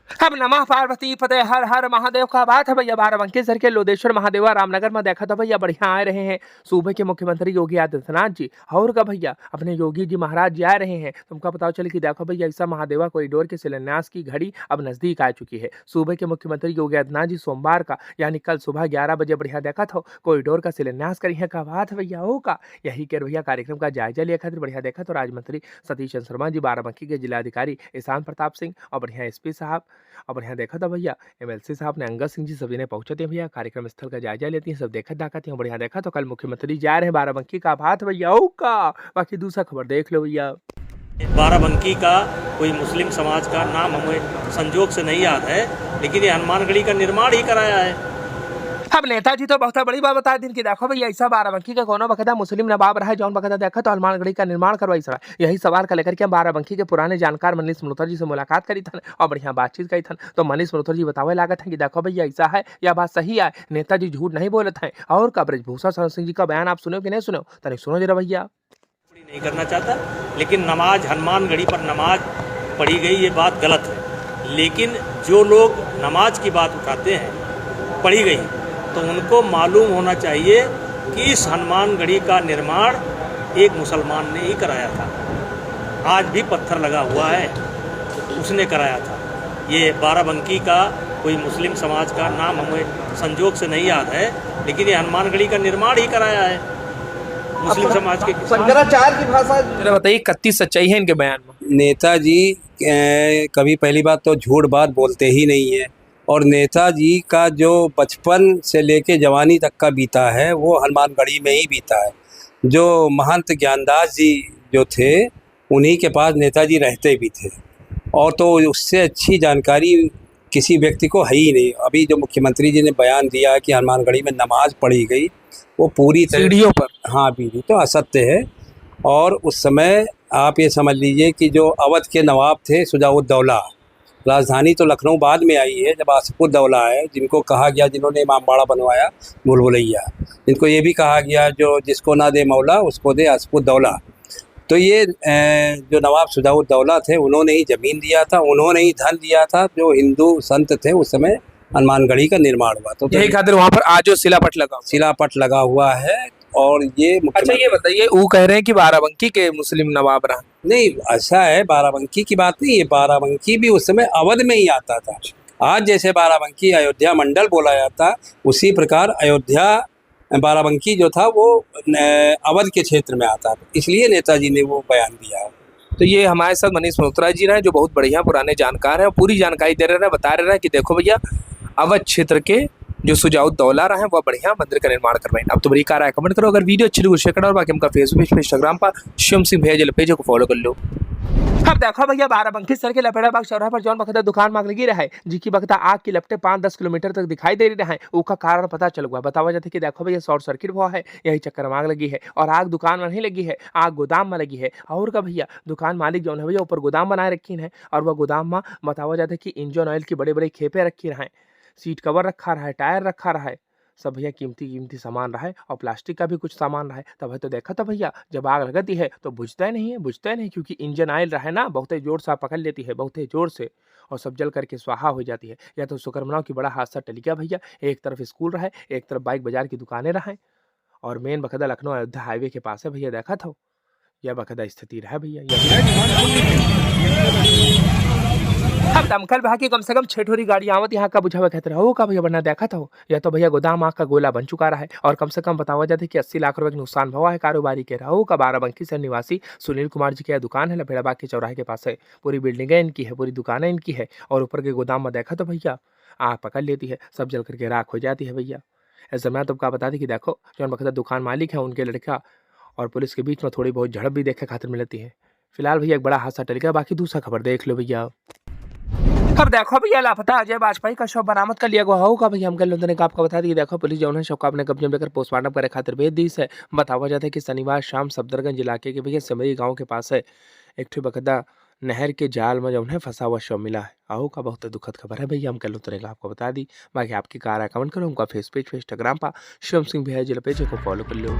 अब नमः पार्वती फतेह हर हर महादेव का बात है भैया। बाराबंकी सर के लोदेश्वर महादेवा रामनगर में देखा था भैया, बढ़िया आ रहे हैं सूबे के मुख्यमंत्री योगी आदित्यनाथ जी। और का भैया अपने योगी जी महाराज जी आ रहे हैं। तुमको पता चले कि देखो भैया, ऐसा महादेवा कॉरिडोर के शिलान्यास की घड़ी अब नजदीक आ चुकी है। सूबे के मुख्यमंत्री योगी आदित्यनाथ जी सोमवार का यानी कल सुबह 11 बजे बढ़िया देखा था कॉरिडोर का शिलान्यास करी है। का बात है भैया हो का यही कर भैया कार्यक्रम का जायजा लिया खातिर बढ़िया देखा तो राज मंत्री सतीश चंद्र शर्मा जी, बाराबंकी के जिलाधिकारी ईशान प्रताप सिंह और बढ़िया एसपी साहब और बढ़िया देखा था भैया एमएलसी साहब ने अंगद सिंह जी सभी ने पहुंचे थे भैया। कार्यक्रम स्थल का जायजा लेती हैं, सब देखा दाखा बढ़िया देखा तो कल मुख्यमंत्री जा रहे हैं बाराबंकी का बात भैया हो का। बाकी दूसरा खबर देख लो भैया। बाराबंकी का कोई मुस्लिम समाज का नाम हमें संजोग से नहीं याद है, लेकिन ये हनुमानगढ़ी का निर्माण ही कराया है। अब नेताजी तो बहुत बड़ी बात बता दिन की देखो भैया, ऐसा बाराबंकी का कोनो बखदा मुस्लिम नवाब रहा है जौन बखदा देखा तो हनुमानगढ़ी का निर्माण करवाई सड़ा। यही सवाल का लेकर के हम बाराबंकी के पुराने जानकार मनीष मल्होत्रा जी से मुलाकात करी थन और बढ़िया बातचीत करी थन। तो मनीष मल्होत्रा जी बतावे लागत है कि देखो भैया ऐसा है या बात सही है, नेताजी झूठ नहीं बोलते हैं। और का ब्रजभूषण शरण सिंह जी का बयान आप सुनो कि नहीं सुनो, तनिक सुनो जरा भैया। नहीं करना चाहता, लेकिन नमाज हनुमानगढ़ी पर नमाज पढ़ी गई ये बात गलत है। लेकिन जो लोग नमाज की बात उठाते हैं पढ़ी गई, तो उनको मालूम होना चाहिए कि इस हनुमानगढ़ी का निर्माण एक मुसलमान ने ही कराया था। आज भी पत्थर लगा हुआ है, उसने कराया था। ये बाराबंकी का कोई मुस्लिम समाज का नाम हमें संजोग से नहीं याद है, लेकिन ये हनुमानगढ़ी का निर्माण ही कराया है मुस्लिम समाज के। शंकराचार्य की भाषा बताइए, कितनी सच्चाई है इनके बयान में? नेताजी कभी पहली बात तो झूठ बात बोलते ही नहीं है, और नेताजी का जो बचपन से लेके जवानी तक का बीता है वो हनुमानगढ़ी में ही बीता है। जो महंत ज्ञानदास जी जो थे उन्हीं के पास नेताजी रहते भी थे, और तो उससे अच्छी जानकारी किसी व्यक्ति को है ही नहीं। अभी जो मुख्यमंत्री जी ने बयान दिया कि हनुमानगढ़ी में नमाज पढ़ी गई, वो पूरी सीढ़ियों पर, हाँ पीढ़ी तो असत्य है। और उस समय आप ये समझ लीजिए कि जो अवध के नवाब थे शुजाउद्दौला, राजधानी तो लखनऊ बाद में आई है जब आसिफुद्दौला है, जिनको कहा गया, जिन्होंने इमामबाड़ा बनवाया भूल-भुलैया, जिनको ये भी कहा गया जो जिसको ना दे मौला उसको दे आसिफुद्दौला। तो ये जो नवाब शुजाउद्दौला थे उन्होंने ही ज़मीन दिया था, उन्होंने ही धन दिया था। जो हिंदू संत थे उस समय हनुमानगढ़ी का निर्माण हुआ, तो यही खातिर वहाँ पर आज जो शिलापट लगा हुआ है। और ये अच्छा ये बताइए, वो कह रहे हैं कि बाराबंकी के मुस्लिम नवाब रहा। नहीं, ऐसा है, बाराबंकी की बात नहीं है। बाराबंकी भी उस समय अवध में ही आता था। आज जैसे बाराबंकी अयोध्या मंडल बोला जाता, उसी प्रकार अयोध्या बाराबंकी जो था वो अवध के क्षेत्र में आता था, इसलिए नेताजी ने वो बयान दिया है। तो ये हमारे साथ मनीष मल्होत्रा जी रहे, जो बहुत बढ़िया पुराने जानकार हैं, पूरी जानकारी दे रहे हैं, बता रहे हैं कि देखो भैया अवध क्षेत्र के जो शुजाउद्दौला रहे हैं वह बढ़िया मंदिर का निर्माण करवाएं। अब तो बड़ी कार है, कमेंट करो, अगर वीडियो अच्छी लगी शेयर करो, और बाकी हमका फेसबुक पे इंस्टाग्राम पर शिवम सिंह भैया पेज को फॉलो कर लो। अब देखो भैया बाराबंकी सर के लपेड़ा बाग चौराहे पर जौन बखता दुकान मांग लगी रहा है, जी की बखता आग की लपटे 5-10 किलोमीटर तक दिखाई दे रही है। उसका कारण पता चल गया, बतावा जाता है कि देखो भैया शॉर्ट सर्किट हुआ है, यही चक्कर में आग लगी है। और आग दुकान में नहीं लगी है, आग गोदाम में लगी है। और का भैया दुकान मालिक जो है भैया ऊपर गोदाम बनाए रखी है, और वह गोदाम में बतावा जाता है कि इंजन ऑयल की बड़े बड़े खेपे रखी रहे, सीट कवर रखा रहा है, टायर रखा रहा है, सब भैया कीमती सामान रहा है, और प्लास्टिक का भी कुछ सामान रहा है। तब तो देखा था भैया जब आग लगती है तो बुझता नहीं, क्योंकि इंजन ऑयल रहा है ना, बहुत जोर से पकड़ लेती है, बहुत जोर से, और सब जल करके स्वाहा हो जाती है। या तो शुक्रमनाव की बड़ा हादसा टल गया भैया, एक तरफ स्कूल रहा है, एक तरफ बाइक बाजार की दुकानें रहा है, और मेन बखदा लखनऊ अयोध्या हाईवे के पास है भैया। देखा था यह बखदा स्थिति रहा भैया। अब दमकल विभाग की कम से कम 6 ठोरी गाड़ी आवत यहाँ का बुझावा खतरा हो का भैया, बनना देखा था या तो भैया गोदाम आग का गोला बन चुका रहा है। और कम से कम बतावा जाता है कि 80 लाख रुपए का नुकसान हुआ है कारोबारी के रहो का। बाराबंकी से निवासी सुनील कुमार जी की दुकान है, लपेड़ा बाग के चौराहे के पास है, पूरी बिल्डिंगें इनकी है, पूरी दुकानें इनकी है, और ऊपर के गोदाम में देखा तो भैया आग पकड़ लेती है, सब जल करके राख हो जाती है भैया। ऐसे मैं तुमको बता दी कि देखो जो बखता दुकान मालिक है उनके लड़का और पुलिस के बीच में थोड़ी बहुत झड़प भी देखे खातिर मिलती है। फिलहाल भैया एक बड़ा हादसा टल गया, बाकी दूसरा खबर देख लो भैया। अब देखो भैया लापता अजय वाजपेयी का शव बरामद कर लिया गया होगा भैया। हम कल ने आपको बता दी, देखो पुलिस जो है शव को अपने कब्जे में लेकर पोस्टमार्टम करे खातिर भेज दी है। बतावा जाता है कि शनिवार शाम सफदरगंज इलाके के भैया सिमरी गांव के पास है एक ठे बकदा नहर के जाल में जो है फंसा हुआ शव मिला है। आओ का बहुत दुखद खबर है भैया, हम कल आपको बता दी। बाकी आपकी कार है, कमेंट करो, उनका फेस पेज पे इंस्टाग्राम पर शिवम सिंह भैया पेज को फॉलो कर लो।